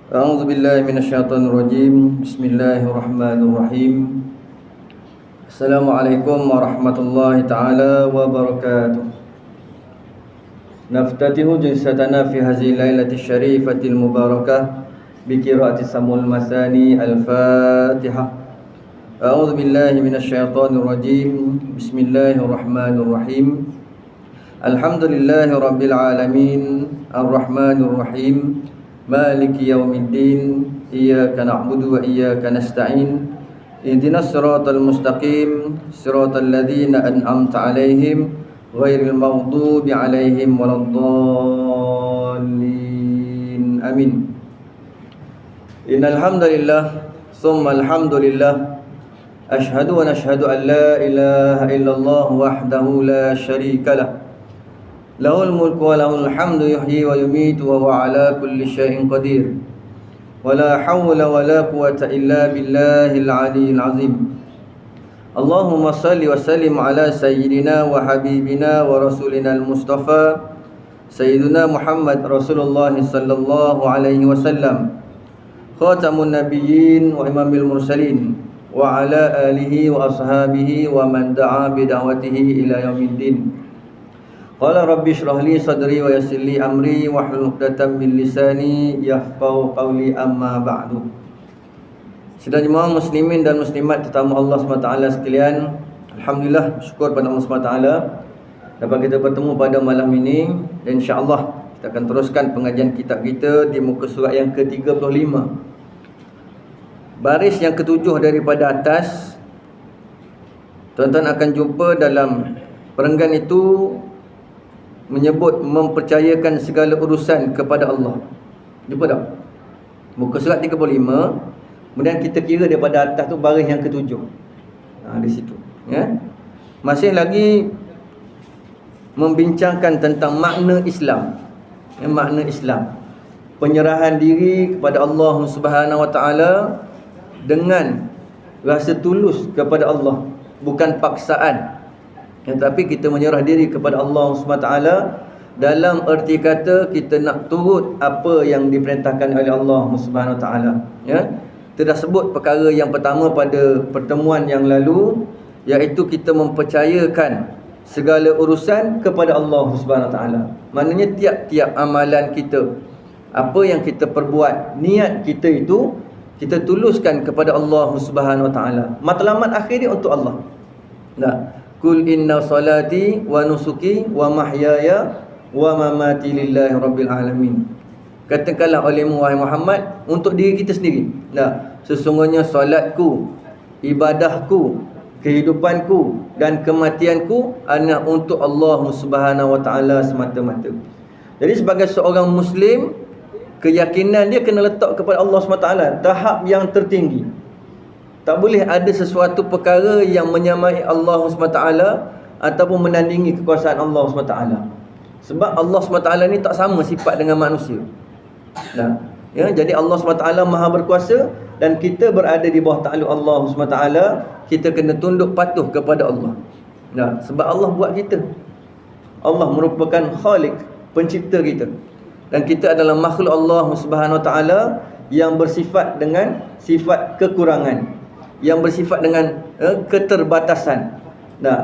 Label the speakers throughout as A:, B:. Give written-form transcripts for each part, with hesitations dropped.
A: A'udzu billahi minasyaitonir rajim. Bismillahirrahmanirrahim. Assalamualaikum warahmatullahi taala wabarakatuh. Naftatihu jalsatana fi hadhihi lailati syarifatil mubarakah bi qiraati samul masani al-Fatihah. A'udzu billahi minasyaitonir rajim. Bismillahirrahmanirrahim. Alhamdulillahi rabbil alamin. Arrahmanir rahim. Maliki yaumiddin. Iyyaka na'budu wa iyyaka nasta'in. Ihdinas siratal mustaqim, siratal ladzina an'amta 'alaihim ghairil maghdubi 'alaihim waladdallin. Amin. Innal hamdalillah, tsumma alhamdulillah. Ashhadu wa nashhadu an la ilaha illallah wahdahu la syarika lah. Lahul mulku wa lahul hamdu yuhyi wa yumitu wa huwa ala kulli syai'in qadir. Wala hawla wala quwwata illa billahil aliyyil azim. Allahumma salli wa sallim ala sayyidina wa habibina wa rasulina al-mustafa sayyidina Muhammad Rasulullah sallallahu alaihi wasallam, khatamun nabiyyin wa imamil mursalin, wa ala alihi wa ashabihi wa man da'a bi da'watihi ila yaumiddin. Qala rabbi shrah li sadri wa yassir li amri wahlul 'uqdatam min lisani yafqahu qawli, amma ba'du. Sidang jemaah muslimin dan muslimat tetamu Allah SWT sekalian, alhamdulillah, syukur pada Allah SWT dapat kita bertemu pada malam ini, dan insya-Allah kita akan teruskan pengajian kitab kita di muka surat yang ke-35. Baris yang ketujuh daripada atas. Tuan-tuan akan jumpa dalam perenggan itu menyebut mempercayakan segala urusan kepada Allah. Jumpa tak? Muka surat 35. Kemudian kita kira daripada atas tu baris yang ketujuh. Di situ, ya. Masih lagi membincangkan tentang makna Islam. Makna Islam, penyerahan diri kepada Allah Subhanahu Wa Taala dengan rasa tulus kepada Allah, bukan paksaan. Tetapi kita menyerah diri kepada Allah SWT dalam erti kata kita nak turut apa yang diperintahkan oleh Allah SWT, ya. Kita dah sebut perkara yang pertama pada pertemuan yang lalu, iaitu kita mempercayakan segala urusan kepada Allah SWT. Maknanya tiap-tiap amalan kita, apa yang kita perbuat, niat kita itu kita tuluskan kepada Allah SWT. Matlamat akhir dia untuk Allah. Kul inna salati wa nusuki wa mahyaya wa mamati lillahi rabbil alamin. Katakanlah olehmu wahai Muhammad, untuk diri kita sendiri. Sesungguhnya salatku, ibadahku, kehidupanku dan kematianku adalah untuk Allah Subhanahu Wa Taala semata-mata. Jadi sebagai seorang Muslim, keyakinan dia kena letak kepada Allah SWT, tahap yang tertinggi. Tak boleh ada sesuatu perkara yang menyamai Allah SWT ataupun menandingi kekuasaan Allah SWT. Sebab Allah SWT ni tak sama sifat dengan manusia. Jadi Allah SWT Maha berkuasa, dan kita berada di bawah takluk Allah SWT. Kita kena tunduk patuh kepada Allah. Sebab Allah buat kita. Allah merupakan Khalik, pencipta kita. Dan kita adalah makhluk Allah Subhanahu Wa Taala yang bersifat dengan sifat kekurangan, yang bersifat dengan keterbatasan.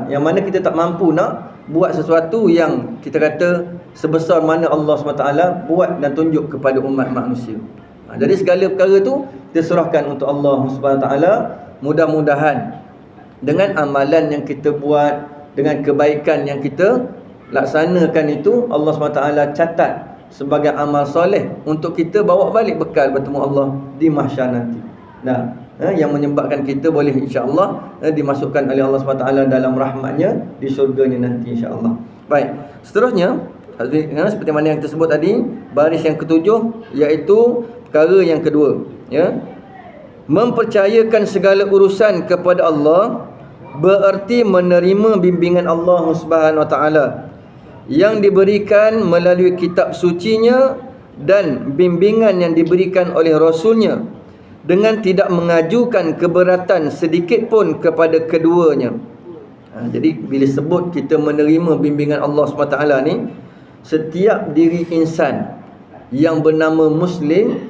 A: Yang mana kita tak mampu nak buat sesuatu yang kita kata sebesar mana Allah SWT buat dan tunjuk kepada umat manusia. Jadi segala perkara tu kita serahkan untuk Allah SWT. Mudah-mudahan dengan amalan yang kita buat, dengan kebaikan yang kita laksanakan itu, Allah SWT catat sebagai amal soleh untuk kita bawa balik bekal bertemu Allah di mahsyar nanti. Yang menyebabkan kita boleh insya-Allah dimasukkan oleh Allah SWT dalam rahmatnya di syurganya nanti insya-Allah. Baik, seterusnya seperti mana yang tersebut tadi, baris yang ketujuh, iaitu perkara yang kedua, ya. Mempercayakan segala urusan kepada Allah bererti menerima bimbingan Allah Subhanahu Wa Taala yang diberikan melalui kitab sucinya dan bimbingan yang diberikan oleh Rasulnya, dengan tidak mengajukan keberatan sedikit pun kepada keduanya. Jadi bila sebut kita menerima bimbingan Allah SWT ni, setiap diri insan yang bernama Muslim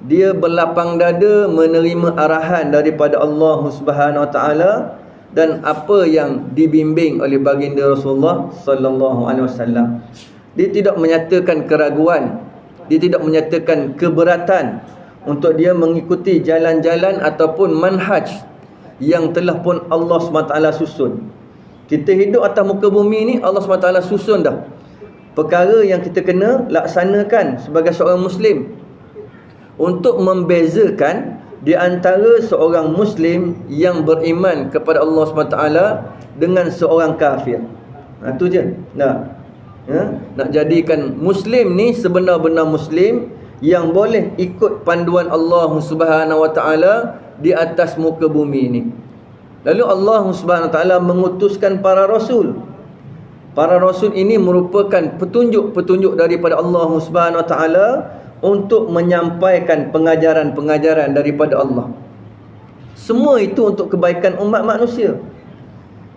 A: dia berlapang dada menerima arahan daripada Allah Subhanahu Wa Taala dan apa yang dibimbing oleh baginda Rasulullah sallallahu alaihi wasallam. Dia tidak menyatakan keraguan, dia tidak menyatakan keberatan untuk dia mengikuti jalan-jalan ataupun manhaj yang telah pun Allah SWT susun. Kita hidup atas muka bumi ni, Allah SWT susun dah perkara yang kita kena laksanakan sebagai seorang Muslim, untuk membezakan di antara seorang Muslim yang beriman kepada Allah SWT dengan seorang kafir. Itu je. Nak jadikan Muslim ni sebenar-benar Muslim yang boleh ikut panduan Allah Subhanahu Wa Taala di atas muka bumi ini. Lalu Allah Subhanahu Wa Taala mengutuskan para rasul. Para rasul ini merupakan petunjuk-petunjuk daripada Allah Subhanahu Wa Taala untuk menyampaikan pengajaran-pengajaran daripada Allah. Semua itu untuk kebaikan umat manusia.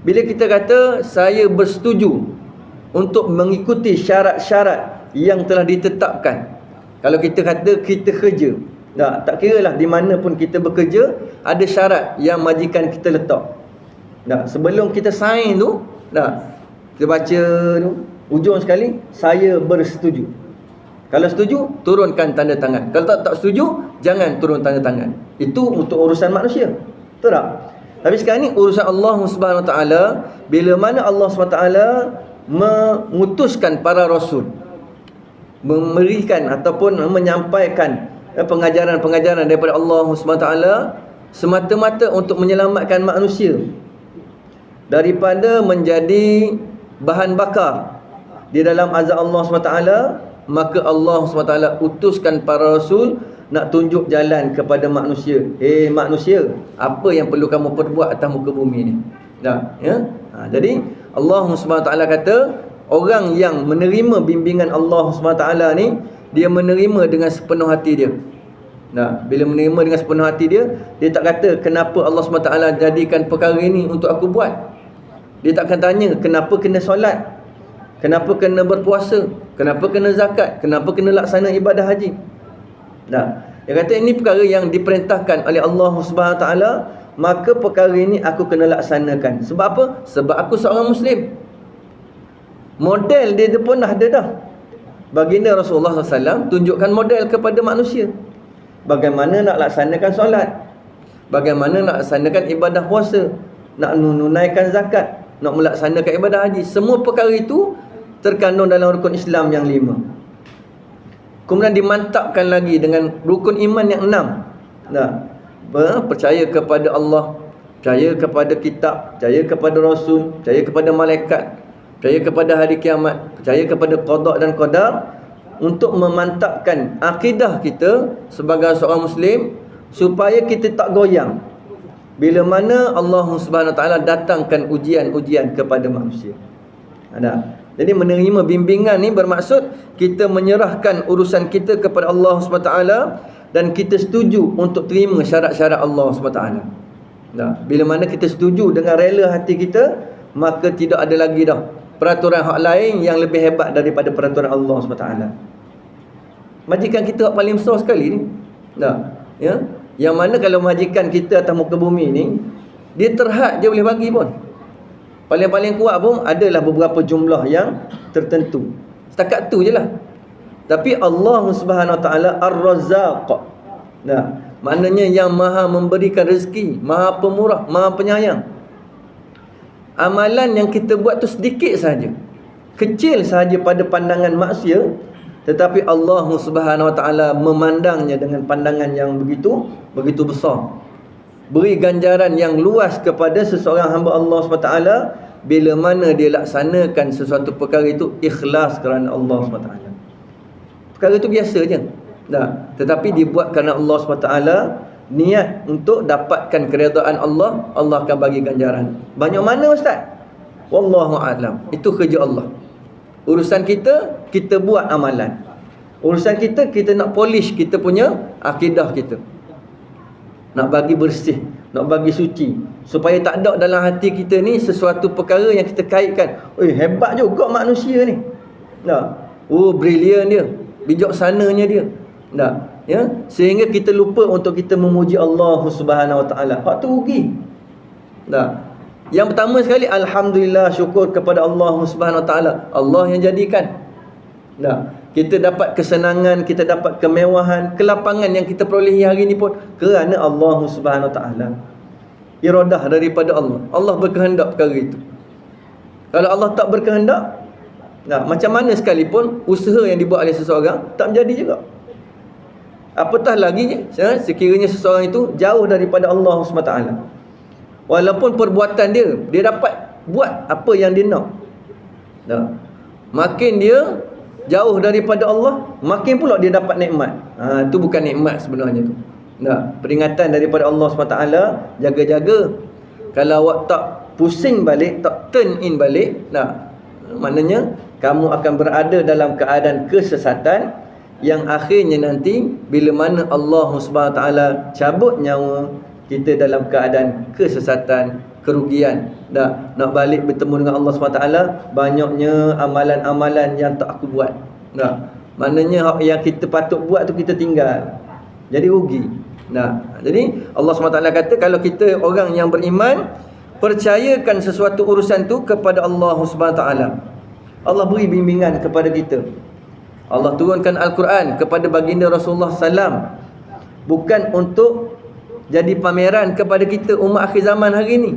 A: Bila kita kata saya bersetuju untuk mengikuti syarat-syarat yang telah ditetapkan. Kalau kita kata kita kerja, tak kira lah di mana pun kita bekerja, ada syarat yang majikan kita letak. Sebelum kita sign tu, kita baca tu, ujung sekali, saya bersetuju. Kalau setuju, turunkan tanda tangan. Kalau tak setuju, jangan turun tanda tangan. Itu untuk urusan manusia. Betul tak? Tapi sekarang ni urusan Allah Subhanahu Wa Taala. Bila mana Allah Subhanahu Wa Taala mengutuskan para rasul, memberikan ataupun menyampaikan pengajaran-pengajaran daripada Allah SWT semata-mata untuk menyelamatkan manusia daripada menjadi bahan bakar di dalam azab Allah SWT, maka Allah SWT utuskan para rasul nak tunjuk jalan kepada manusia. Manusia, apa yang perlu kamu perbuat atas muka bumi ni. Jadi Allah SWT kata, orang yang menerima bimbingan Allah SWT ni, dia menerima dengan sepenuh hati dia. Bila menerima dengan sepenuh hati dia, dia tak kata kenapa Allah SWT jadikan perkara ini untuk aku buat. Dia tak akan tanya kenapa kena solat, kenapa kena berpuasa, kenapa kena zakat, kenapa kena laksana ibadah haji. Dia kata ini perkara yang diperintahkan oleh Allah SWT, maka perkara ini aku kena laksanakan. Sebab apa? Sebab aku seorang Muslim. Model dia pun dah ada dah. Baginda Rasulullah SAW tunjukkan model kepada manusia. Bagaimana nak laksanakan solat, bagaimana nak laksanakan ibadah puasa, nak menunaikan zakat, nak melaksanakan ibadah haji. Semua perkara itu terkandung dalam rukun Islam yang 5. Kemudian dimantapkan lagi dengan rukun iman yang 6. Percaya kepada Allah, percaya kepada kitab, percaya kepada Rasul, percaya kepada malaikat, percaya kepada hari kiamat, percaya kepada qada dan qadar, untuk memantapkan akidah kita sebagai seorang Muslim, supaya kita tak goyang bila mana Allah Subhanahu Wa Taala datangkan ujian-ujian kepada manusia. Jadi menerima bimbingan ni bermaksud kita menyerahkan urusan kita kepada Allah Subhanahu Wa Taala dan kita setuju untuk terima syarat-syarat Allah Subhanahu Wa Taala. Bila mana kita setuju dengan rela hati kita, maka tidak ada lagi dah peraturan hak lain yang lebih hebat daripada peraturan Allah SWT. Majikan kita hak paling besar sekali ni. Yang mana kalau majikan kita atas muka bumi ni, dia terhad je boleh bagi pun. Paling-paling kuat pun adalah beberapa jumlah yang tertentu. Setakat tu je lah. Tapi Allah SWT Ar-Razzaq. Maknanya yang maha memberikan rezeki, maha pemurah, maha penyayang. Amalan yang kita buat tu sedikit saja, kecil saja pada pandangan manusia, tetapi Allah Subhanahu Wa Taala memandangnya dengan pandangan yang begitu besar. Beri ganjaran yang luas kepada seseorang hamba Allah SWT bila mana dia laksanakan sesuatu perkara itu ikhlas kerana Allah SWT. Perkara itu biasa je. Tetapi dibuat kerana Allah SWT, niat untuk dapatkan keredaan Allah, Allah akan bagi ganjaran. Banyak mana ustaz? Wallahu a'lam. Itu kerja Allah. Urusan kita, kita buat amalan. Urusan kita, kita nak polish kita punya akidah kita. Nak bagi bersih, nak bagi suci, supaya tak ada dalam hati kita ni sesuatu perkara yang kita kaitkan. Hebat juga manusia ni. Brilliant dia, bijaksananya dia. ya, sehingga kita lupa untuk kita memuji Allah Subhanahu Wa Taala. Hak tu rugi. Yang pertama sekali, alhamdulillah, syukur kepada Allah Subhanahu Wa Taala. Allah yang jadikan. Kita dapat kesenangan, kita dapat kemewahan, kelapangan yang kita perolehi hari ni pun kerana Allah Subhanahu Wa Taala. Iradah daripada Allah. Allah berkehendak perkara itu. Kalau Allah tak berkehendak, macam mana sekalipun usaha yang dibuat oleh seseorang tak menjadi juga. Apatah lagi sekiranya seseorang itu jauh daripada Allah SWT. Walaupun perbuatan dia dapat buat apa yang dia nak. Makin dia jauh daripada Allah, makin pula dia dapat nikmat. Itu bukan nikmat sebenarnya tu. Peringatan daripada Allah SWT. Jaga-jaga. Kalau awak tak pusing balik, tak turn in balik, maknanya kamu akan berada dalam keadaan kesesatan yang akhirnya nanti bila mana Allah SWT cabut nyawa kita dalam keadaan kesesatan, kerugian. Nak balik bertemu dengan Allah SWT, banyaknya amalan-amalan yang tak aku buat. Maknanya yang kita patut buat tu kita tinggal. Jadi rugi. Jadi Allah SWT kata, kalau kita orang yang beriman, percayakan sesuatu urusan tu kepada Allah SWT. Allah beri bimbingan kepada kita. Allah turunkan Al-Quran kepada baginda Rasulullah SAW, bukan untuk jadi pameran kepada kita umat akhir zaman hari ini,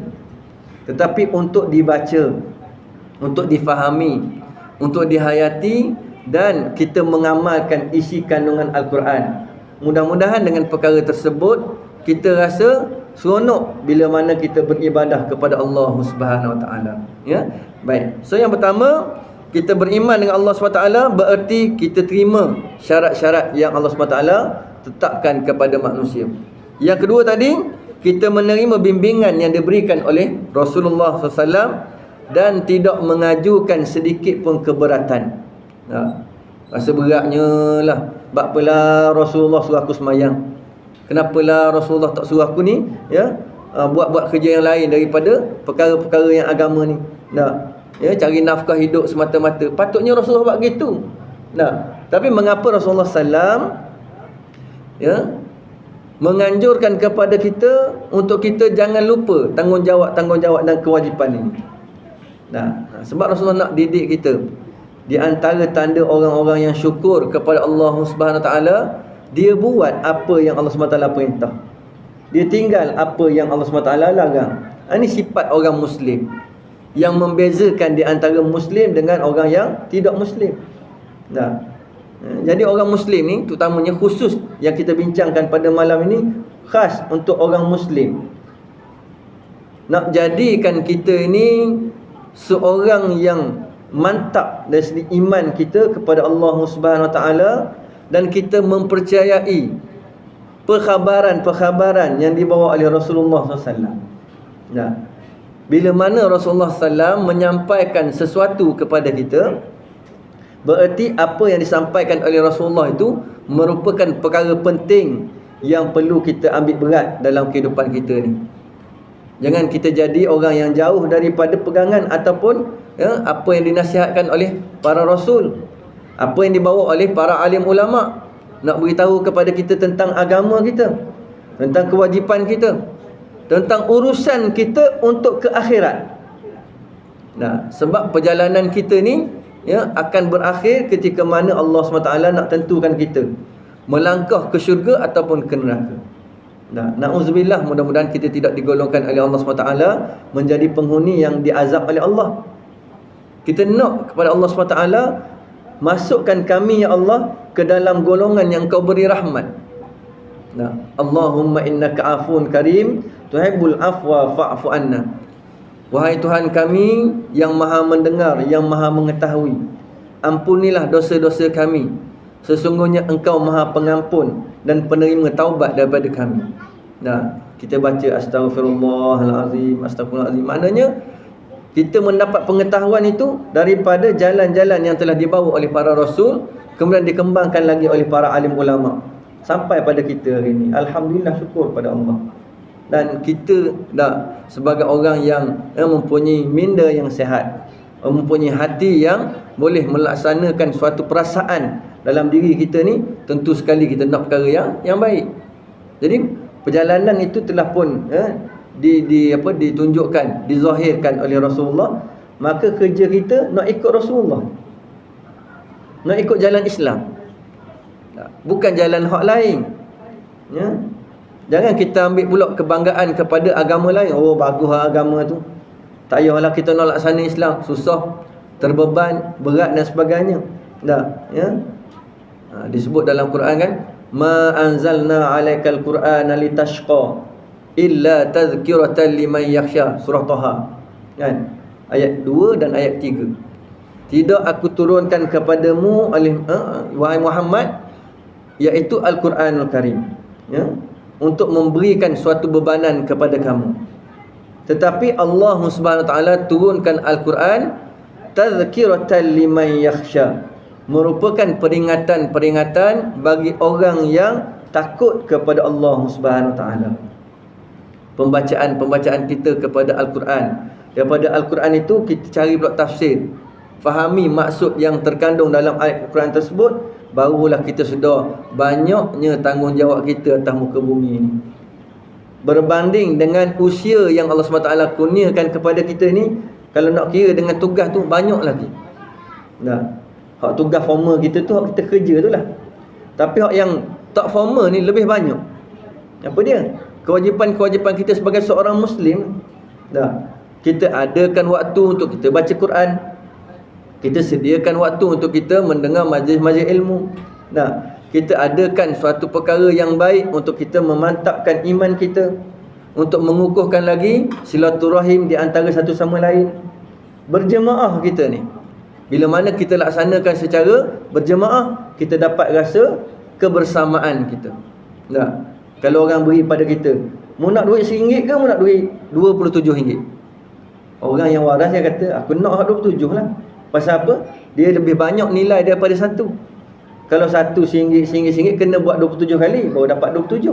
A: tetapi untuk dibaca, untuk difahami, untuk dihayati, dan kita mengamalkan isi kandungan Al-Quran. Mudah-mudahan dengan perkara tersebut kita rasa seronok bila mana kita beribadah kepada Allah Subhanahu Wa Taala. Ya, baik. So yang pertama, kita beriman dengan Allah SWT bererti kita terima syarat-syarat yang Allah SWT tetapkan kepada manusia. Yang kedua tadi, kita menerima bimbingan yang diberikan oleh Rasulullah SAW dan tidak mengajukan sedikit pun keberatan. Rasa beratnya lah, bapalah Rasulullah suruh aku semayang, kenapalah Rasulullah tak suruh aku ni buat-buat kerja yang lain daripada perkara-perkara yang agama ni. Cari nafkah hidup semata-mata. Patutnya Rasulullah buat gitu. Tapi mengapa Rasulullah SAW menganjurkan kepada kita untuk kita jangan lupa tanggungjawab dan kewajipan ini? Sebab Rasulullah nak didik kita. Di antara tanda orang-orang yang syukur kepada Allah Subhanahu Wa Taala, dia buat apa yang Allah Subhanahu Wa Taala perintah, dia tinggal apa yang Allah Subhanahu Wa Taala larang. Ini sifat orang Muslim yang membezakan di antara Muslim dengan orang yang tidak Muslim. Jadi orang Muslim ni, terutamanya khusus yang kita bincangkan pada malam ini, khas untuk orang Muslim. Nak jadikan kita ini seorang yang mantap dari segi iman kita kepada Allah Subhanahu Wa Taala, dan kita mempercayai perkhabaran yang dibawa oleh Rasulullah SAW. Bila mana Rasulullah SAW menyampaikan sesuatu kepada kita, bererti apa yang disampaikan oleh Rasulullah itu merupakan perkara penting yang perlu kita ambil berat dalam kehidupan kita ni. Jangan kita jadi orang yang jauh daripada pegangan ataupun apa yang dinasihatkan oleh para Rasul, apa yang dibawa oleh para alim ulama, nak beritahu kepada kita tentang agama kita, tentang kewajipan kita, tentang urusan kita untuk ke akhirat. Sebab perjalanan kita ni akan berakhir ketika mana Allah SWT nak tentukan kita melangkah ke syurga ataupun ke neraka. Na'udzubillah, mudah-mudahan kita tidak digolongkan oleh Allah SWT menjadi penghuni yang diazab oleh Allah. Kita nak kepada Allah SWT, masukkan kami ya Allah ke dalam golongan yang kau beri rahmat. Allahumma innaka afun karim tuhibbul afwa fa'fu anna. Wahai Tuhan kami yang maha mendengar, yang maha mengetahui, ampunilah dosa-dosa kami, sesungguhnya Engkau maha pengampun dan penerima taubat daripada kami. Kita baca astaghfirullahalazim, astaghfirullahalazim. Maknanya kita mendapat pengetahuan itu daripada jalan-jalan yang telah dibawa oleh para rasul, kemudian dikembangkan lagi oleh para alim ulama sampai pada kita hari ini. Alhamdulillah, syukur pada Allah. Dan kita sebagai orang yang mempunyai minda yang sihat, mempunyai hati yang boleh melaksanakan suatu perasaan dalam diri kita ni, tentu sekali kita nak perkara yang baik. Jadi perjalanan itu telah pun ditunjukkan, dizahirkan oleh Rasulullah. Maka kerja kita nak ikut Rasulullah, nak ikut jalan Islam, bukan jalan hak lain. Ya, jangan kita ambil pula kebanggaan kepada agama lain. Oh, bagus agama tu, tak payahlah kita nak laksana Islam, susah, terbeban, berat dan sebagainya. Ya. Disebut dalam Quran kan, ma anzalna 'alaikal qur'ana litashqa illa tadhkiratan liman yakhsha, surah Taha kan, ayat 2 dan ayat 3. Tidak aku turunkan kepadamu wahai Muhammad, iaitu Al-Quranul Karim, ya, untuk memberikan suatu bebanan kepada kamu. Tetapi Allah Subhanahu Wa Taala turunkan Al-Quran tadhkiratan liman yakhsha, merupakan peringatan-peringatan bagi orang yang takut kepada Allah Subhanahu Wa Taala. Pembacaan kita kepada Al-Quran, daripada Al-Quran itu kita cari pula tafsir, fahami maksud yang terkandung dalam ayat Al-Quran tersebut, barulah kita sedar banyaknya tanggungjawab kita atas muka bumi ini. Berbanding dengan usia yang Allah SWT kurniakan kepada kita ni, kalau nak kira dengan tugas tu, banyak lagi. Hak tugas formal kita tu, hak kita kerja tu lah. Tapi hak yang tak formal ni lebih banyak. Apa dia? Kewajipan-kewajipan kita sebagai seorang Muslim. Kita adakan waktu untuk kita baca Quran, kita sediakan waktu untuk kita mendengar majlis-majlis ilmu. Kita adakan suatu perkara yang baik untuk kita memantapkan iman kita, untuk mengukuhkan lagi silaturahim di antara satu sama lain. Berjemaah kita ni, bila mana kita laksanakan secara berjemaah, kita dapat rasa kebersamaan kita. Kalau orang beri pada kita, mu nak duit RM1 ke mu nak duit RM27? Orang yang waras dia kata, aku nak RM27 lah. Pasal apa? Dia lebih banyak nilai daripada satu. Kalau satu RM1 kena buat 27 kali baru dapat 27.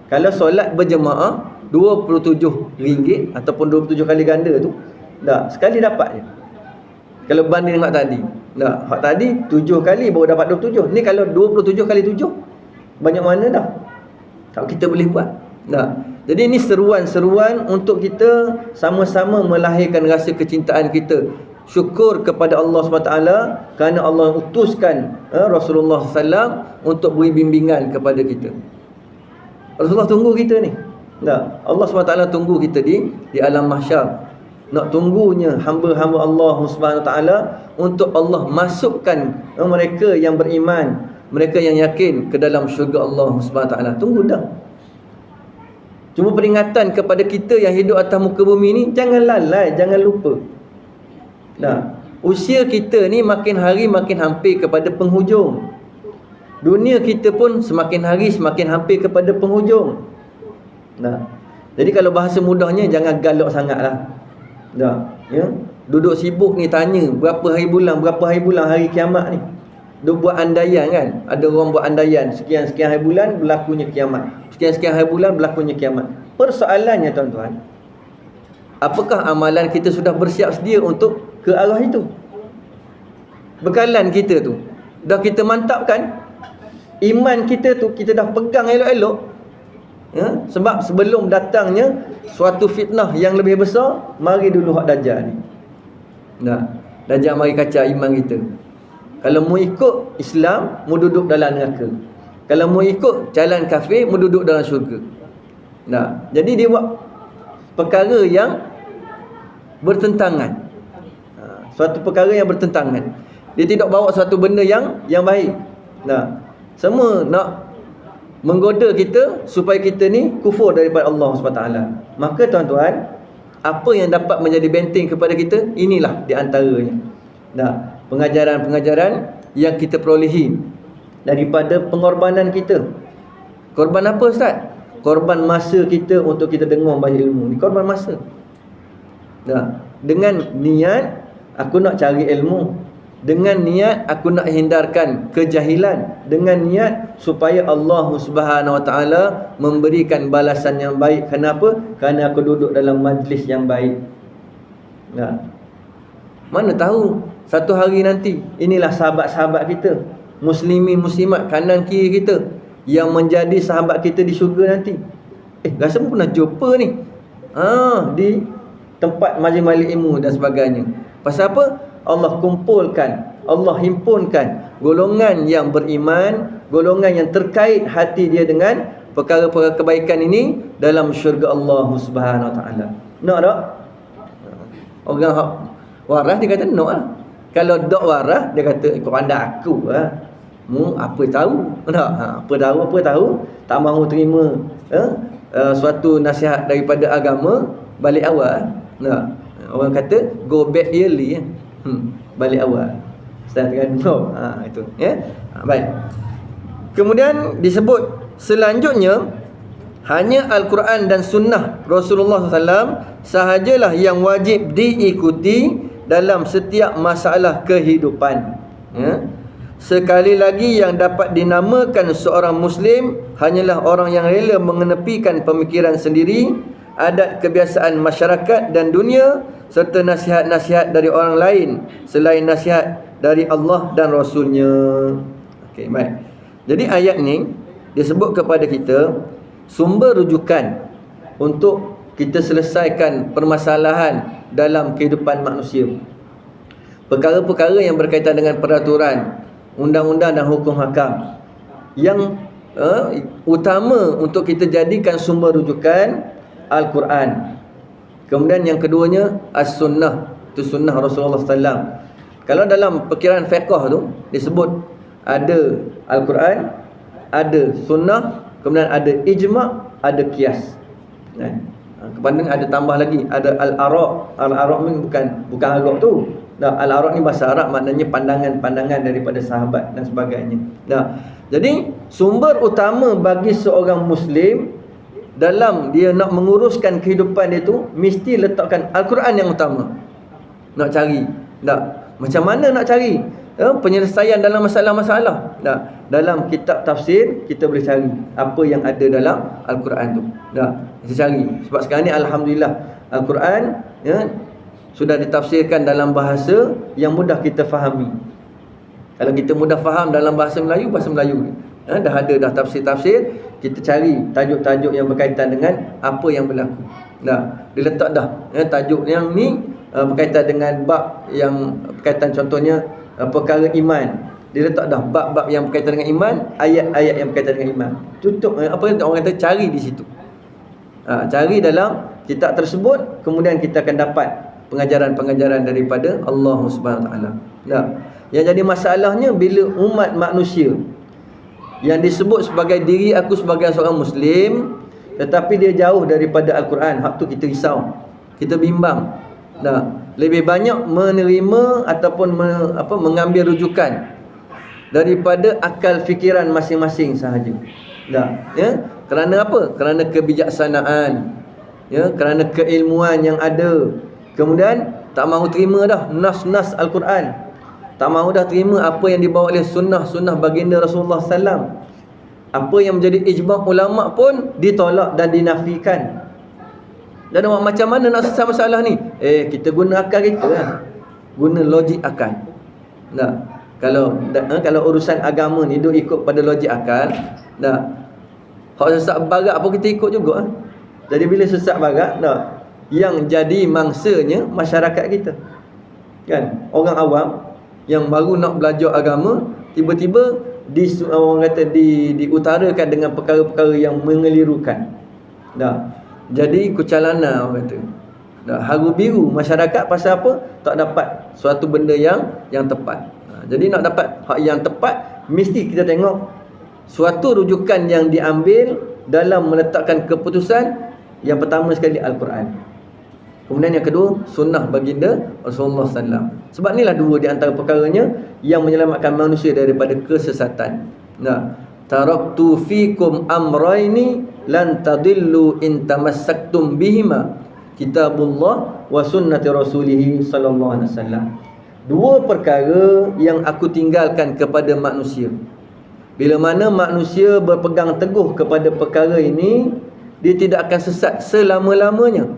A: Kalau solat berjemaah RM27 ataupun 27 kali ganda tu, sekali dapat je. Kalau banding dengan tadi, hak tadi 7 kali baru dapat 27. Ni kalau 27 kali 7, banyak mana dah tak kita boleh buat. Jadi ini seruan-seruan untuk kita sama-sama melahirkan rasa kecintaan kita, syukur kepada Allah SWT kerana Allah utuskan Rasulullah SAW untuk beri bimbingan kepada kita. Rasulullah tunggu kita ni. Allah SWT tunggu kita di alam mahsyar. Nak tunggunya hamba-hamba Allah SWT untuk Allah masukkan mereka yang beriman, mereka yang yakin ke dalam syurga Allah SWT. Tunggu dah. Cuma peringatan kepada kita yang hidup atas muka bumi ni, jangan lalai, jangan lupa. Usia kita ni makin hari makin hampir kepada penghujung. Dunia kita pun semakin hari semakin hampir kepada penghujung. Jadi kalau bahasa mudahnya, jangan galak sangatlah. Ya? Duduk sibuk ni tanya berapa hari bulan hari kiamat ni. Duk buat andaian kan. Ada orang buat andaian, sekian-sekian hari bulan berlakunya kiamat, sekian-sekian hari bulan berlakunya kiamat. Persoalannya tuan-tuan, apakah amalan kita sudah bersiap sedia untuk ke arah itu? Bekalan kita tu dah kita mantapkan? Iman kita tu kita dah pegang elok-elok? Ya? Sebab sebelum datangnya suatu fitnah yang lebih besar, mari dulu hak Dajjal ni. Dajjal mari kacau iman kita. Kalau mu ikut Islam, mu duduk dalam neraka. Kalau mu ikut jalan kafir, mu duduk dalam syurga. Jadi dia buat perkara yang bertentangan. Suatu perkara yang bertentangan. Dia tidak bawa suatu benda yang baik. Semua nak menggoda kita supaya kita ni kufur daripada Allah SWT. Maka tuan-tuan, apa yang dapat menjadi benteng kepada kita, inilah di antaranya. Pengajaran-pengajaran yang kita perolehi daripada pengorbanan kita. Korban apa Ustaz? Korban masa kita untuk kita dengar banyak ilmu. Ni korban masa. Dengan niat aku nak cari ilmu, dengan niat aku nak hindarkan kejahilan, dengan niat supaya Allah Subhanahu Wa Taala memberikan balasan yang baik. Kenapa? Kerana aku duduk dalam majlis yang baik. Mana tahu satu hari nanti inilah sahabat-sahabat kita, muslimin muslimat kanan kiri kita, yang menjadi sahabat kita di syurga nanti. Rasa pun pernah jumpa ni di tempat majlis-majlis ilmu dan sebagainya. Pasal apa? Allah kumpulkan, Allah himpunkan golongan yang beriman, golongan yang terkait hati dia dengan perkara-perkara kebaikan ini dalam syurga Allah Subhanahu Wa Taala. Nak tak? Orang waras dia kata nak lah. Kalau dok waras dia kata ikut pandai aku lah. Mu apa tahu? Tak? Apa tahu? Tak mahu terima suatu nasihat daripada agama balik awal. Tak? Orang kata go back early. Balik awal. Ustaz kan itu ya. Baik. Kemudian disebut selanjutnya, hanya Al-Quran dan Sunnah Rasulullah SAW sahajalah yang wajib diikuti dalam setiap masalah kehidupan. Ya. Sekali lagi, yang dapat dinamakan seorang Muslim hanyalah orang yang rela mengenepikan pemikiran sendiri, adat kebiasaan masyarakat dan dunia, serta nasihat-nasihat dari orang lain selain nasihat dari Allah dan Rasulnya. Okey, baik. Jadi ayat ni disebut kepada kita sumber rujukan untuk kita selesaikan permasalahan dalam kehidupan manusia. Perkara-perkara yang berkaitan dengan peraturan, undang-undang dan hukum hakam, yang utama untuk kita jadikan sumber rujukan Al-Quran. Kemudian yang keduanya As-Sunnah, itu sunnah Rasulullah SAW. Kalau dalam perkiraan fiqh tu disebut ada Al-Quran, ada Sunnah, kemudian ada ijma', ada qiyas. Kemudian ada tambah lagi, ada Al-Ara'. Al-Ara' ni bukan Arab tu. Al-Ara' ni bahasa Arab, maknanya pandangan-pandangan daripada sahabat dan sebagainya. Jadi sumber utama bagi seorang Muslim dalam dia nak menguruskan kehidupan dia tu, mesti letakkan Al-Quran yang utama. Nak cari macam mana nak cari penyelesaian dalam masalah-masalah. Dalam kitab tafsir kita boleh cari apa yang ada dalam Al-Quran tu. Kita cari. Sebab sekarang ni alhamdulillah Al-Quran sudah ditafsirkan dalam bahasa yang mudah kita fahami. Kalau kita mudah faham dalam bahasa Melayu, dah ada dah tafsir-tafsir, kita cari tajuk-tajuk yang berkaitan dengan apa yang berlaku. Dia letak dah tajuk yang ni berkaitan dengan bab yang berkaitan, contohnya perkara iman. Dia letak dah bab-bab yang berkaitan dengan iman, ayat-ayat yang berkaitan dengan iman. Tutup orang kata cari di situ. Cari dalam kitab tersebut, kemudian kita akan dapat pengajaran-pengajaran daripada Allah Subhanahu Wa Taala. Yang jadi masalahnya bila umat manusia yang disebut sebagai diri aku sebagai seorang Muslim, tetapi dia jauh daripada Al-Quran, hak tu kita risau, kita bimbang. Lebih banyak menerima ataupun mengambil rujukan daripada akal fikiran masing-masing sahaja. Kerana apa? Kerana kebijaksanaan, kerana keilmuan yang ada. Kemudian tak mahu terima dah nas-nas Al-Quran, tak mahu dah terima apa yang dibawa oleh sunnah baginda Rasulullah SAW. Apa yang menjadi ijma' ulama' pun ditolak dan dinafikan. Dan macam mana nak selesai masalah ni? Kita guna akal kita lah. Guna logik akal. Kalau urusan agama ni duk ikut pada logik akal, hak sesat barat pun kita ikut juga. Jadi bila sesat barat, yang jadi mangsanya masyarakat kita, kan? Orang awam yang baru nak belajar agama, tiba-tiba orang kata diutarakan dengan perkara-perkara yang mengelirukan. Jadi kucalana orang kata. Haru biru masyarakat pasal apa? Tak dapat suatu benda yang tepat. Jadi nak dapat hak yang tepat, mesti kita tengok suatu rujukan yang diambil dalam meletakkan keputusan. Yang pertama sekali Al-Quran. Kemudian yang kedua, sunnah baginda Rasulullah SAW. Sebab inilah dua di antara perkaranya yang menyelamatkan manusia daripada kesesatan. Taraktu fikum amraini lan tadillu in tamassaktum bihima, kitabullah wa sunnati rasulih sallallahu alaihi wasallam. Dua perkara yang aku tinggalkan kepada manusia. Bila mana manusia berpegang teguh kepada perkara ini, dia tidak akan sesat selama-lamanya.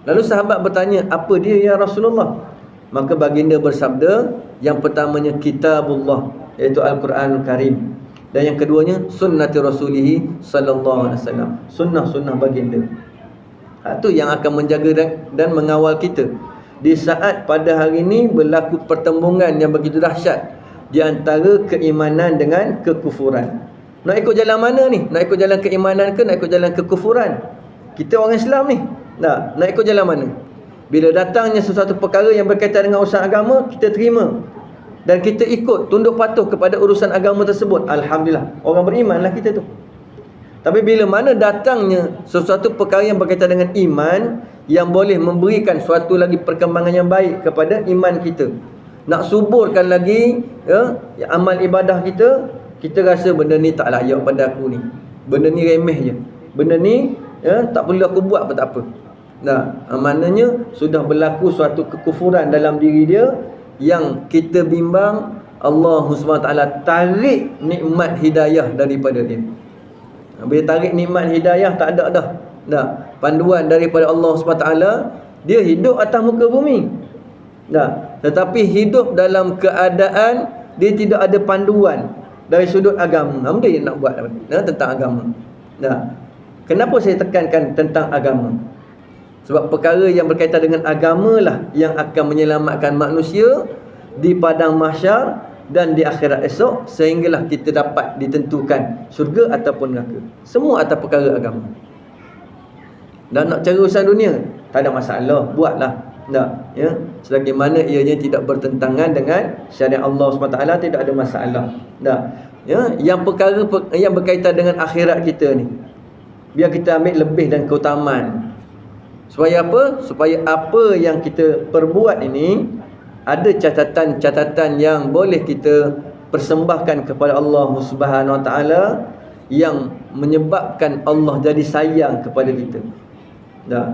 A: Lalu sahabat bertanya, apa dia ya Rasulullah? Maka baginda bersabda, yang pertamanya kitabullah, iaitu Al-Quranul Karim, dan yang keduanya sunnati Rasulih sallallahu alaihi wasallam, sunnah-sunnah baginda. Itu yang akan menjaga dan mengawal kita di saat pada hari ini berlaku pertembungan yang begitu dahsyat di antara keimanan dengan kekufuran. Nak ikut jalan mana ni? Nak ikut jalan keimanan ke nak ikut jalan kekufuran? Kita orang Islam ni, nak ikut jalan mana? Bila datangnya sesuatu perkara yang berkaitan dengan urusan agama, kita terima dan kita ikut, tunduk patuh kepada urusan agama tersebut. Alhamdulillah, orang berimanlah kita tu. Tapi bila mana datangnya sesuatu perkara yang berkaitan dengan iman, yang boleh memberikan suatu lagi perkembangan yang baik kepada iman kita, nak suburkan lagi amal ibadah kita, kita rasa benda ni tak layak pada aku ni, benda ni remeh je, benda ni tak perlu aku buat pun tak apa. Maknanya sudah berlaku suatu kekufuran dalam diri dia yang kita bimbang Allah SWT tarik nikmat hidayah daripada dia. Bila tarik nikmat hidayah, tak ada dah panduan daripada Allah SWT. Dia hidup atas muka bumi, tetapi hidup dalam keadaan dia tidak ada panduan dari sudut agama. Apa dia nak buat tentang agama? Kenapa saya tekankan tentang agama? Sebab perkara yang berkaitan dengan agama lah yang akan menyelamatkan manusia di padang mahsyar dan di akhirat esok, sehinggalah kita dapat ditentukan syurga ataupun neraka. Semua atas perkara agama. Dan nak cari urusan dunia, tak ada masalah, buatlah. Selagi mana ianya tidak bertentangan dengan syariat Allah SWT, tidak ada masalah. Yang perkara yang berkaitan dengan akhirat kita ni, biar kita ambil lebih dan keutamaan. Supaya apa? Supaya apa yang kita perbuat ini ada catatan-catatan yang boleh kita persembahkan kepada Allah Subhanahu Wa Taala, yang menyebabkan Allah jadi sayang kepada kita.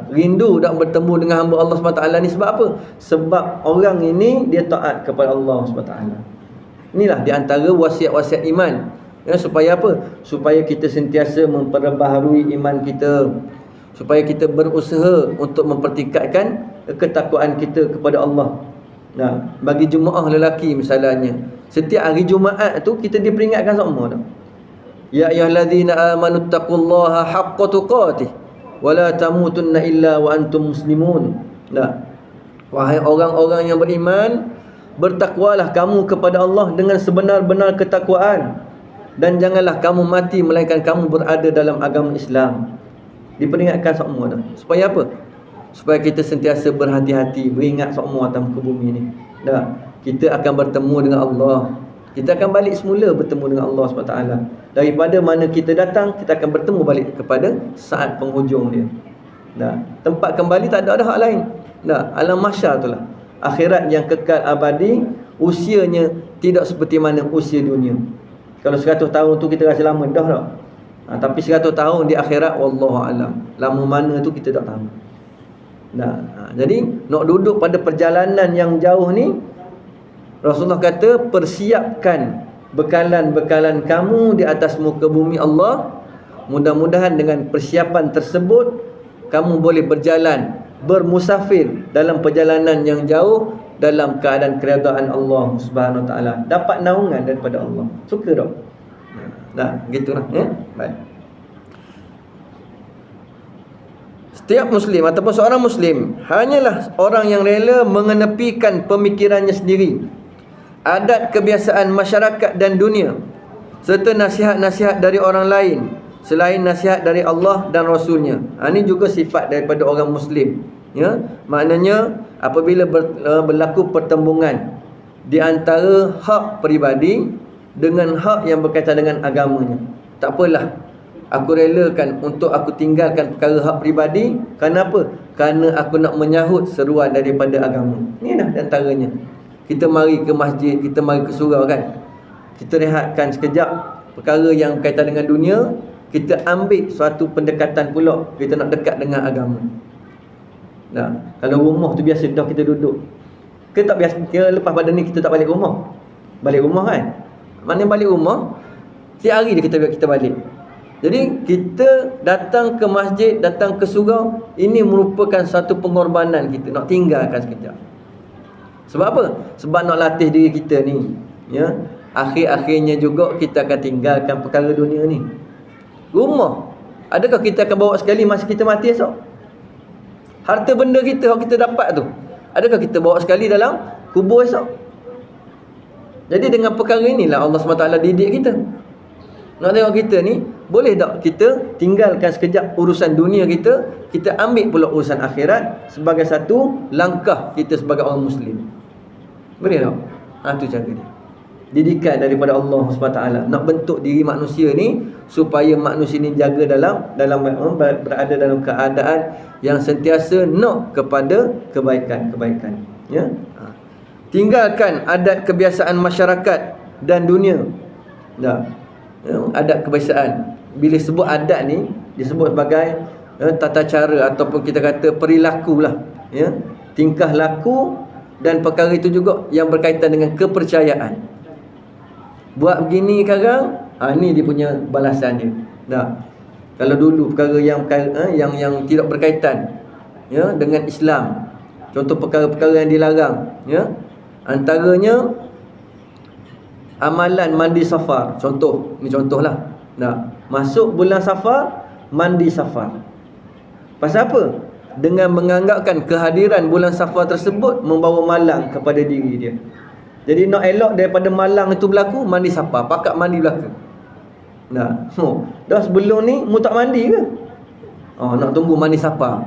A: Rindu nak bertemu dengan hamba Allah SWT ni sebab apa? Sebab orang ini dia taat kepada Allah SWT. Inilah di antara wasiat-wasiat iman. Supaya apa? Supaya kita sentiasa memperbaharui iman kita, supaya kita berusaha untuk mempertingkatkan ketakwaan kita kepada Allah. Bagi jemaah lelaki misalnya, setiap hari Jumaat tu kita diperingatkan semua dah. Ya ayyuhallazina amanu taqullaha haqqa tuqatih wa la tamutunna illa wa antum muslimun. Wahai orang-orang yang beriman, bertakwalah kamu kepada Allah dengan sebenar-benar ketakwaan, dan janganlah kamu mati melainkan kamu berada dalam agama Islam. Diperingatkan semua dah. Supaya apa? Supaya kita sentiasa berhati-hati, beringat semua atas muka bumi ni. Kita akan bertemu dengan Allah. Kita akan balik semula bertemu dengan Allah SWT. Daripada mana kita datang, kita akan bertemu balik kepada saat penghujung dia. Tempat kembali tak ada hak lain. Alam mahsyar itulah. Akhirat yang kekal abadi, usianya tidak seperti mana usia dunia. Kalau 100 tahun tu kita rasa lama dah tak? Tapi 100 tahun di akhirat, wallahu alam, lama mana tu kita tak tahu. Jadi nak duduk pada perjalanan yang jauh ni, Rasulullah kata, persiapkan bekalan-bekalan kamu di atas muka bumi Allah. Mudah-mudahan dengan persiapan tersebut kamu boleh berjalan, bermusafir dalam perjalanan yang jauh dalam keadaan keredaan Allah Subhanahu Wa Taala, dapat naungan daripada Allah. Suka tak? Gitulah baik. Setiap muslim ataupun seorang muslim hanyalah orang yang rela mengenepikan pemikirannya sendiri, adat kebiasaan masyarakat dan dunia, serta nasihat-nasihat dari orang lain selain nasihat dari Allah dan Rasulnya. Ini juga sifat daripada orang muslim. Maknanya apabila berlaku pertembungan di antara hak peribadi dengan hak yang berkaitan dengan agamanya, tak apalah, aku relakan untuk aku tinggalkan perkara hak peribadi. Kenapa? Kerana aku nak menyahut seruan daripada agama. Ini dah antaranya. Kita mari ke masjid, kita mari ke surau kan, kita rehatkan sekejap perkara yang berkaitan dengan dunia, kita ambil suatu pendekatan pula, kita nak dekat dengan agama. Kalau rumah tu biasa dah kita duduk, kita tak biasa, kira lepas pada ni kita tak balik rumah. Balik rumah kan, mana balik rumah setiap hari dia kita balik. Jadi kita datang ke masjid, datang ke surau, ini merupakan satu pengorbanan kita nak tinggalkan sekejap. Sebab apa? Sebab nak latih diri kita ni, ya. Akhir-akhirnya juga kita akan tinggalkan perkara dunia ni. Rumah, adakah kita akan bawa sekali masa kita mati esok? Harta benda kita yang kita dapat tu, adakah kita bawa sekali dalam kubur esok? Jadi dengan perkara inilah Allah SWT didik kita. Nak tengok kita ni, boleh tak kita tinggalkan sekejap urusan dunia kita, kita ambil pula urusan akhirat sebagai satu langkah kita sebagai orang Muslim? Boleh tak? Tu cara dia. Didikan daripada Allah SWT nak bentuk diri manusia ni supaya manusia ni jaga dalam berada dalam keadaan yang sentiasa nak kepada kebaikan, ya. Tinggalkan adat kebiasaan masyarakat dan dunia. Dah. Ya, adat kebiasaan. Bila sebut adat ni disebut sebagai tata cara ataupun kita kata perilaku lah, ya. Tingkah laku dan perkara itu juga yang berkaitan dengan kepercayaan. Buat begini sekarang, ni dia punya balasan dia. Dah. Kalau dulu perkara yang tidak berkaitan, ya, dengan Islam. Contoh perkara-perkara yang dilarang, ya. Antaranya amalan mandi safar. Ni contohlah. Dah. Masuk bulan Safar, mandi Safar. Pasal apa? Dengan menganggapkan kehadiran bulan Safar tersebut membawa malang kepada diri dia. Jadi nak elok daripada malang itu berlaku, mandi Safar, pakat mandi belaka. Nah, dah sebelum ni mu tak mandi ke? Nak tunggu mandi Safar.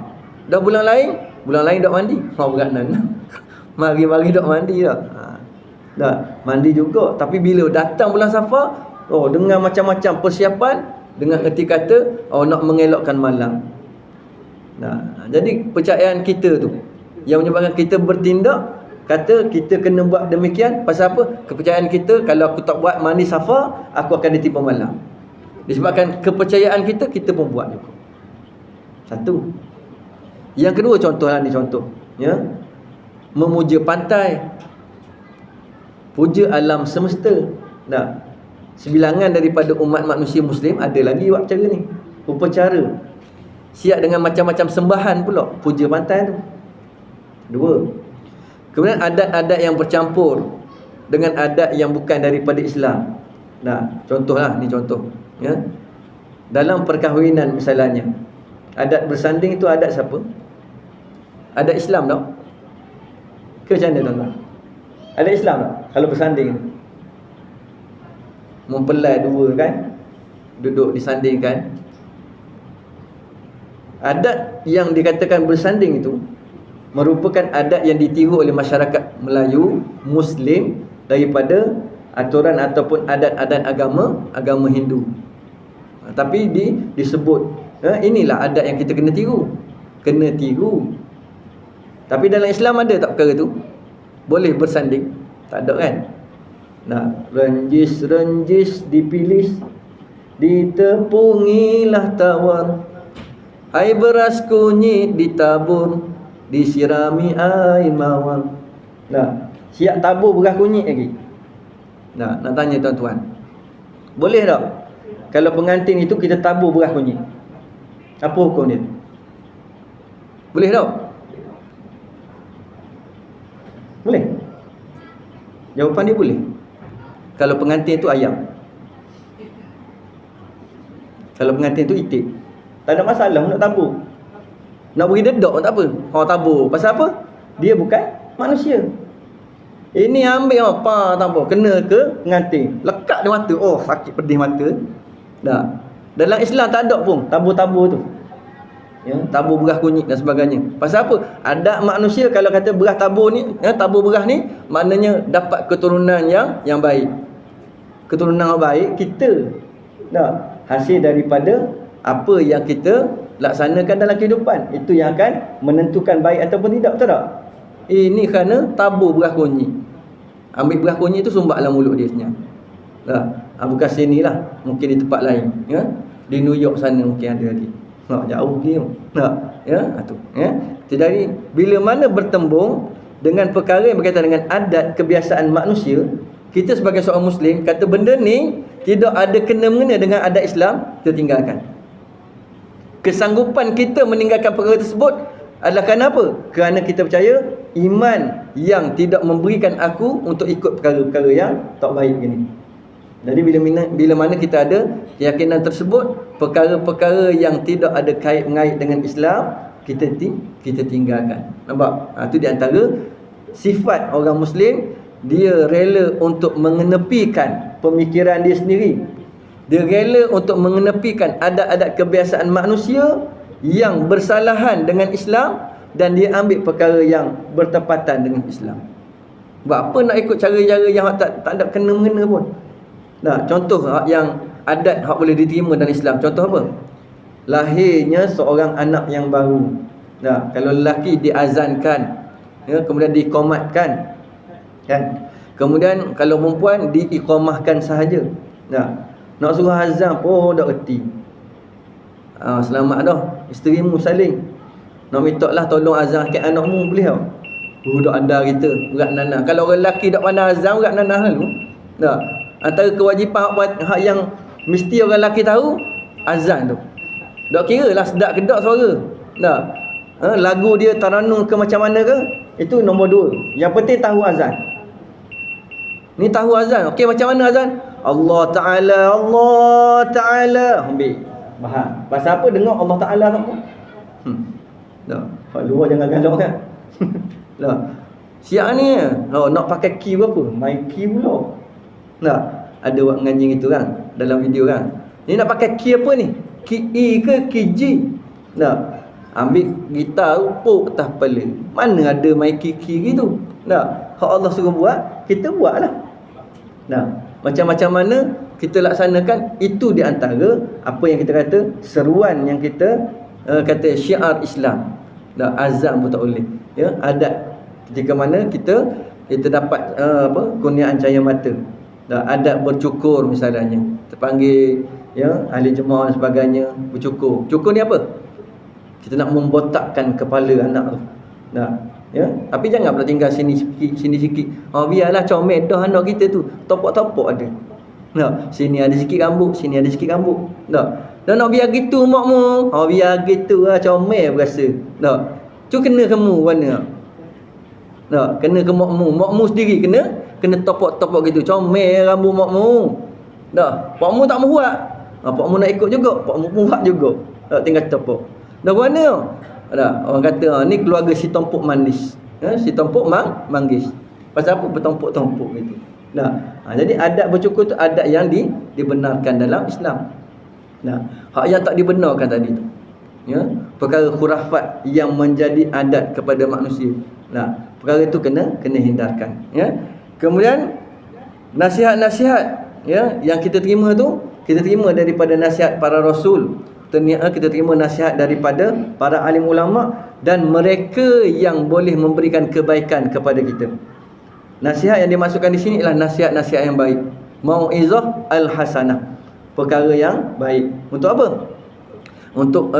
A: Dah bulan lain tak mandi. Beranan. Mari-mari tak mandi dah. Dah, mandi juga. Tapi bila datang bulan Safar, dengan macam-macam persiapan, dengan erti kata nak mengelakkan malang. Nah, jadi percayaan kita tu yang menyebabkan kita bertindak, kata kita kena buat demikian. Pasal apa? Kepercayaan kita, kalau aku tak buat mandi Safar, aku akan ditipu malam. Disebabkan kepercayaan kita, kita pun buat juga. Satu. Yang kedua, contohlah ni contoh, ya. Memuja pantai, puja alam semesta. Nah, sebilangan daripada umat manusia Muslim ada lagi buat cara ni, upacara. Siap dengan macam-macam sembahan pula, puja pantai tu. Dua. Kemudian adat-adat yang bercampur dengan adat yang bukan daripada Islam. Nah, contohlah ni contoh, ya. Dalam perkahwinan misalnya, adat bersanding itu adat siapa? Adat Islam tak? Ke macam mana tuan-tuan? Adat Islam tak? Kalau bersanding, mempelai dua kan, duduk disandingkan. Adat yang dikatakan bersanding itu merupakan adat yang ditiru oleh masyarakat Melayu Muslim daripada aturan ataupun adat-adat agama Hindu. Tapi disebut inilah adat yang kita kena tiru. Tapi dalam Islam ada tak perkara tu? Boleh bersanding? Tak ada kan? Nah, renjis dipilis, ditepungilah tawar, hai beras kunyit ditabur, disirami air mawar. Nah, siap tabur beras kunyit lagi. Nah, nak tanya tuan-tuan, boleh tak kalau pengantin itu kita tabur beras kunyit? Apa hukum dia? Boleh tak? Boleh? Jawapan dia boleh. Kalau pengantin itu ayam, kalau pengantin itu itik, tak ada masalah nak tabur. Nak beri dedak pun tak apa. Tabur. Pasal apa? Dia bukan manusia. Ini ambil tak apa. Kena ke pengantin, lekat di mata. Sakit pedih mata. Dah. Dalam Islam tak ada pun tabur-tabur tu. Ya, tabur beras kunyit dan sebagainya. Pasal apa? Ada manusia kalau kata beras tabur ni, tabur beras ni, maknanya dapat keturunan yang baik. Keturunan yang baik kita. Dah. Hasil daripada apa yang kita laksanakan dalam kehidupan, itu yang akan menentukan baik ataupun tidak, betul tak? Ini kerana tabur beras kunyit. Ambil beras kunyit tu sumbat dalam mulut dia senyap. Bukan sini lah, mungkin di tempat lain, ya. Di New York sana mungkin ada lagi. Jauh lagi tu. Tu, ya. Jadi bila mana bertembung dengan perkara yang berkaitan dengan adat kebiasaan manusia, kita sebagai seorang Muslim kata benda ni tidak ada kena-mengena dengan adat Islam, kita tinggalkan. Kesanggupan kita meninggalkan perkara tersebut adalah kenapa? Kerana kita percaya iman yang tidak memberikan aku untuk ikut perkara-perkara yang tak baik gini. Jadi bila mana kita ada keyakinan tersebut, perkara-perkara yang tidak ada kait mengait dengan Islam, kita tinggalkan. Nampak? Itu di antara sifat orang Muslim. Dia rela untuk mengenepikan pemikiran dia sendiri. Dia rela untuk mengenepikan adat-adat kebiasaan manusia yang bersalahan dengan Islam, dan dia ambil perkara yang bertepatan dengan Islam. Buat apa nak ikut cara-cara yang tak ada kena-mengena pun. Nah, contoh yang adat hak boleh diterima dalam Islam. Contoh apa? Lahirnya seorang anak yang baru. Nah, kalau lelaki diazankan, ya, kemudian diiqamatkan, kan? Kemudian kalau perempuan diiqamahkan sahaja. Nah, nak suruh azan pun tak reti. Selamat dah isterimu saling. Nak minta lah tolong azan kat anakmu, boleh tak? Budak anda kita berat nanah. Kalau orang lelaki tak pandai azan, berat nanah lalu. Nah, antara kewajipan hak yang mesti orang lelaki tahu, azan tu. Tak kira lah sedap ke tak suara. Nah, lagu dia taranum ke macam mana ke, itu nombor 2. Yang penting tahu azan. Ni tahu azan. Okey, macam mana azan? Allah Ta'ala. Ambil. Faham? Pasal apa dengar Allah Ta'ala tak apa? Dah. Hak luar jangan galak kan? Dah. Siap ni nak pakai key berapa? Main key pula. Dah. Ada buat menganjing itu kan dalam video kan. Ni nak pakai key apa ni? Key E ke key G? Dah. Ambil gitar rupuk atas kepala. Mana ada main key gitu? Dah. Hak Allah suruh buat, kita buatlah. Nah, macam-macam mana kita laksanakan, itu di antara apa yang kita kata seruan yang kita kata syiar Islam. Dah, azan pun tak boleh. Ya, adat ketika mana kita dapat kurniaan cahaya mata. Dah, adat bercukur misalnya. Terpanggil ya ahli jemaah dan sebagainya bercukur. Cukur ni apa? Kita nak membotakkan kepala anak tu. Dah. Ya, tapi jangan pula tinggal sini sikit. Biarlah comel dah anak kita tu. Topok-topok ada. Nah, sini ada sikit rambut, sini ada sikit rambut. Dah. Dan nak biar gitu makmu. Biar gitu lah comel berasa. Dah. Cu kena kamu mana? Dah, kena ke makmu. Makmu sendiri kena topok-topok gitu. Comel rambut makmu. Dah. Pakmu tak mau buat. Pakmu nak ikut juga, pakmu pun buat juga. Dah, tinggal topok. Dah mana? Ada orang kata ni keluarga si tompok manis. Si tompok manggis. Pasal apa bertompok-tompok gitu. Nah, jadi adat bercukur tu adat yang dibenarkan dalam Islam. Nah, hak yang tak dibenarkan tadi tu, ya, perkara khurafat yang menjadi adat kepada manusia. Nah, perkara itu kena hindarkan, ya. Kemudian nasihat-nasihat, ya, yang kita terima tu, kita terima daripada nasihat para rasul. Kita terima nasihat daripada para alim ulama dan mereka yang boleh memberikan kebaikan kepada kita. Nasihat yang dimasukkan di sini ialah nasihat-nasihat yang baik. Mau'izah al-hasanah. Perkara yang baik. Untuk apa? Untuk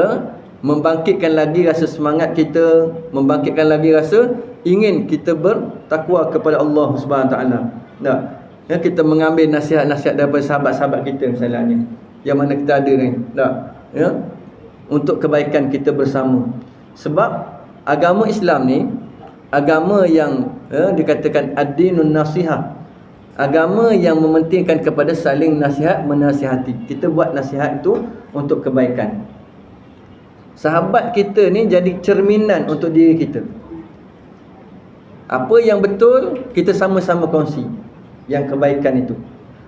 A: membangkitkan lagi rasa semangat kita, membangkitkan lagi rasa ingin kita bertakwa kepada Allah Subhanahu Wa Taala. Nah, ya, kita mengambil nasihat-nasihat daripada sahabat-sahabat kita misalnya, yang mana kita ada ni. Nah, ya, untuk kebaikan kita bersama. Sebab agama Islam ni agama yang dikatakan ad-dinun nasihah. Agama yang mementingkan kepada saling nasihat menasihati. Kita buat nasihat itu untuk kebaikan. Sahabat kita ni jadi cerminan untuk diri kita. Apa yang betul kita sama-sama kongsi, yang kebaikan itu.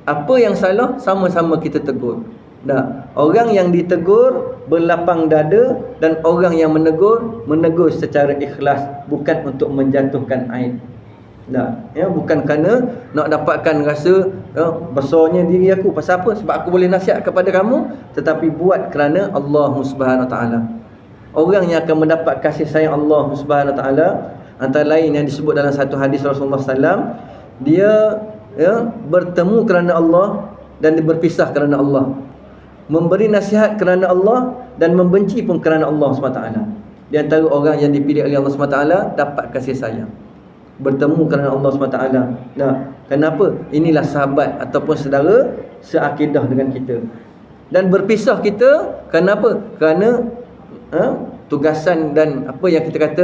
A: Apa yang salah sama-sama kita tegur. Nah, orang yang ditegur berlapang dada, dan orang yang menegur secara ikhlas, bukan untuk menjatuhkan aib. Nah, ya, bukan kerana nak dapatkan rasa besarnya diri aku. Pasal apa? Sebab aku boleh nasihat kepada kamu, tetapi buat kerana Allah Subhanahu Wa Taala. Orang yang akan mendapat kasih sayang Allah Subhanahu Wa Taala, antara lain yang disebut dalam satu hadis Rasulullah SAW, dia bertemu kerana Allah dan dia berpisah kerana Allah. Memberi nasihat kerana Allah dan membenci pun kerana Allah SWT. Di antara orang yang dipilih oleh Allah SWT dapat kasih sayang, bertemu kerana Allah SWT. Nah, kenapa? Inilah sahabat ataupun saudara seakidah dengan kita. Dan berpisah kita kenapa? Kerana tugasan dan apa yang kita kata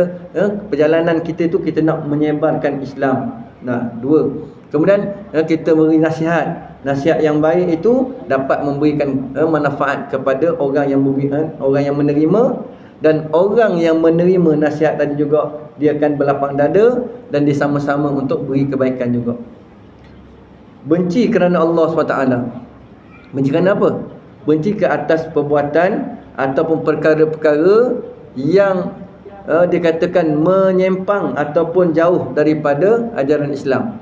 A: perjalanan kita tu kita nak menyebarkan Islam. Nah, dua. Kemudian kita beri nasihat. Nasihat yang baik itu dapat memberikan manfaat kepada orang yang orang yang menerima, dan orang yang menerima nasihat tadi juga dia akan berlapang dada dan dia sama-sama untuk beri kebaikan juga. Benci kerana Allah SWT. Benci kerana apa? Benci ke atas perbuatan ataupun perkara-perkara yang dikatakan menyimpang ataupun jauh daripada ajaran Islam.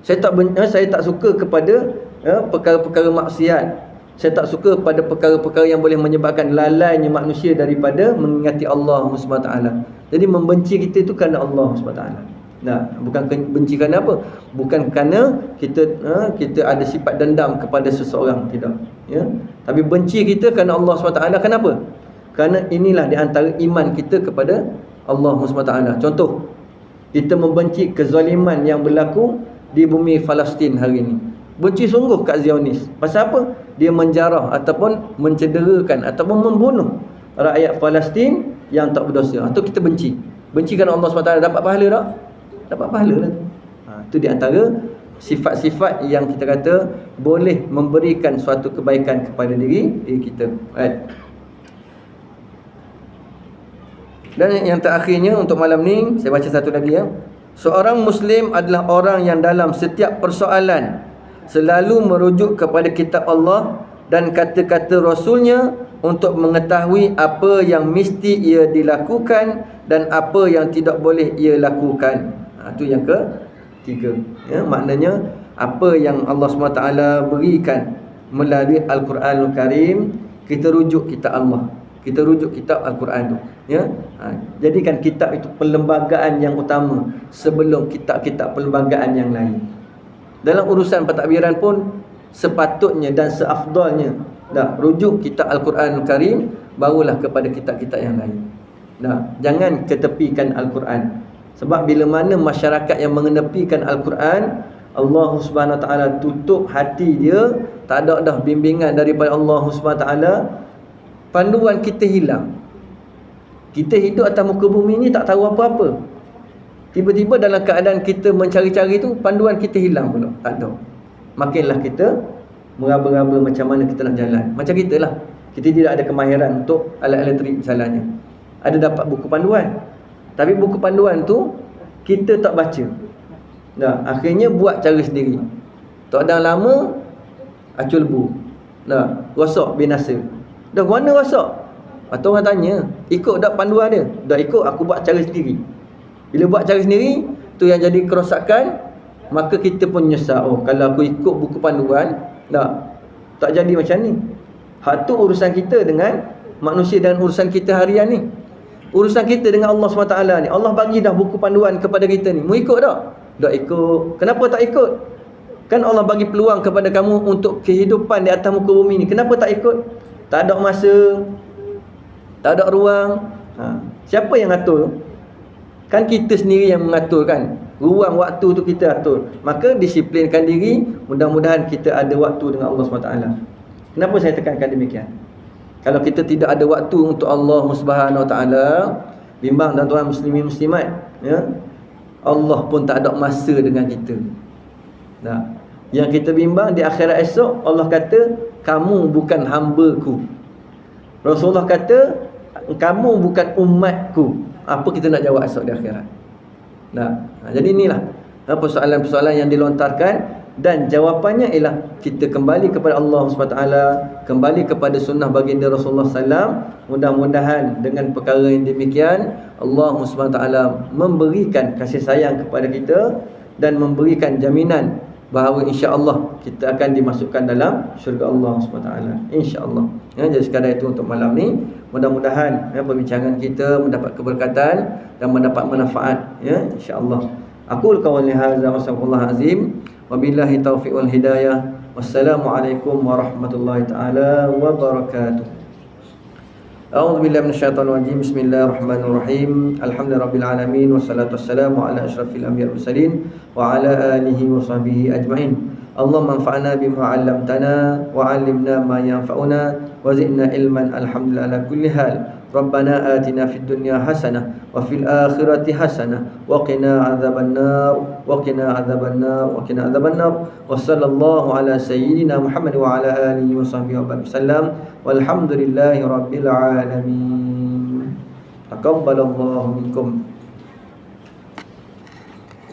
A: Saya tak suka kepada perkara-perkara maksiat. Saya tak suka pada perkara-perkara yang boleh menyebabkan lalainya manusia daripada mengingati Allah SWT. Jadi membenci kita itu kerana Allah SWT. Nah, bukan benci kerana apa? Bukan kerana kita ada sifat dendam kepada seseorang, tidak. Ya. Tapi benci kita kerana Allah SWT. Kenapa? Kerana inilah di antara iman kita kepada Allah SWT. Contoh, kita membenci kezaliman yang berlaku di bumi Palestin hari ini. Benci sungguh kat Zionis. Pasal apa? Dia menjarah ataupun mencederakan ataupun membunuh rakyat Palestin yang tak berdosa. Itu kita benci. Benci kerana Allah SWT. Dapat pahala tak? Dapat pahala lah. Itu di antara sifat-sifat yang kita kata boleh memberikan suatu kebaikan kepada diri kita. Right. Dan yang terakhirnya untuk malam ni, saya baca satu lagi ya. Seorang Muslim adalah orang yang dalam setiap persoalan selalu merujuk kepada kitab Allah dan kata-kata Rasulnya untuk mengetahui apa yang mesti ia dilakukan dan apa yang tidak boleh ia lakukan. Itu yang ketiga. Ya, maknanya apa yang Allah SWT berikan melalui Al-Quranul Karim, kita rujuk kitab Allah. Kita rujuk kitab Al-Quran tu. Ya? Jadikan kitab itu perlembagaan yang utama sebelum kitab-kitab perlembagaan yang lain. Dalam urusan pentadbiran pun sepatutnya dan seafdalnya rujuk kitab Al-Quran Karim, barulah kepada kitab-kitab yang lain. Jangan ketepikan Al-Quran. Sebab bila mana masyarakat yang mengenepikan Al-Quran, Allah Subhanahu Wa Taala tutup hati dia, tak ada dah bimbingan daripada Allah Subhanahu Wa Taala, panduan kita hilang. Kita hidup atas muka bumi ni tak tahu apa-apa. Tiba-tiba dalam keadaan kita mencari-cari tu, panduan kita hilang pula. Tak ada. Makinlah kita meraba-raba macam mana kita nak jalan. Macam kita lah. Kita tidak ada kemahiran untuk alat elektrik misalnya. Ada dapat buku panduan. Tapi buku panduan tu kita tak baca. Akhirnya buat cara sendiri. Tak ada lama acul bu. Rosak binasa. Dah mana rosak? Atau orang tanya, ikut tak panduan dia? Dah ikut, aku buat cara sendiri. Bila buat cara sendiri, tu yang jadi kerosakan, maka kita pun nyesal. Oh, kalau aku ikut buku panduan, tak jadi macam ni. Hak tu urusan kita dengan manusia dan urusan kita harian ni. Urusan kita dengan Allah SWT ni. Allah bagi dah buku panduan kepada kita ni. Mau ikut tak? Tak ikut. Kenapa tak ikut? Kan Allah bagi peluang kepada kamu untuk kehidupan di atas muka bumi ni. Kenapa tak ikut? Tak ada masa, tak ada ruang. Siapa yang atur? Kan kita sendiri yang mengatur kan. Ruang waktu tu kita atur. Maka disiplinkan diri. Mudah-mudahan kita ada waktu dengan Allah SWT. Kenapa saya tekankan demikian? Kalau kita tidak ada waktu untuk Allah Subhanahu Wa Taala, bimbang tuan-tuan muslimin muslimat, ya, Allah pun tak ada masa dengan kita. Yang kita bimbang di akhirat esok, Allah kata kamu bukan hamba-Ku. Rasulullah kata kamu bukan umat-Ku. Apa kita nak jawab esok di akhirat? Jadi inilah persoalan-persoalan yang dilontarkan, dan jawapannya ialah kita kembali kepada Allah SWT, kembali kepada sunnah baginda Rasulullah SAW. Mudah-mudahan dengan perkara yang demikian, Allah SWT memberikan kasih sayang kepada kita dan memberikan jaminan bahawa insya-Allah kita akan dimasukkan dalam syurga Allah SWT, insya-Allah. Jadi sekadar itu untuk malam ni. Mudah-mudahan perbincangan kita mendapat keberkatan dan mendapat manfaat, insya-Allah. Aqul qawli hadza wa sallallahu azim. Wabillahi taufiq wal hidayah. Wassalamualaikum warahmatullahi taala wabarakatuh. A'udzu billahi minasyaitonir rajim. Bismillahirrahmanirrahim. Alhamdulillahirabbil alamin wassalatu wassalamu ala asyrafil anbiya'i wal mursalin wa ala alihi wa sahbihi ajmain. Allahumma anfa'na bima 'allamtana wa 'allimna ma yanfa'una وزدنا علما الحمد لله على كل حال ربنا آتنا في الدنيا حسنة وفي الآخرة حسنة وقنا عذاب النار وقنا عذاب النار وقنا عذاب النار وصلى الله على سيدنا محمد وعلى آله وصحبه وسلم والحمد لله رب العالمين تقبل الله منكم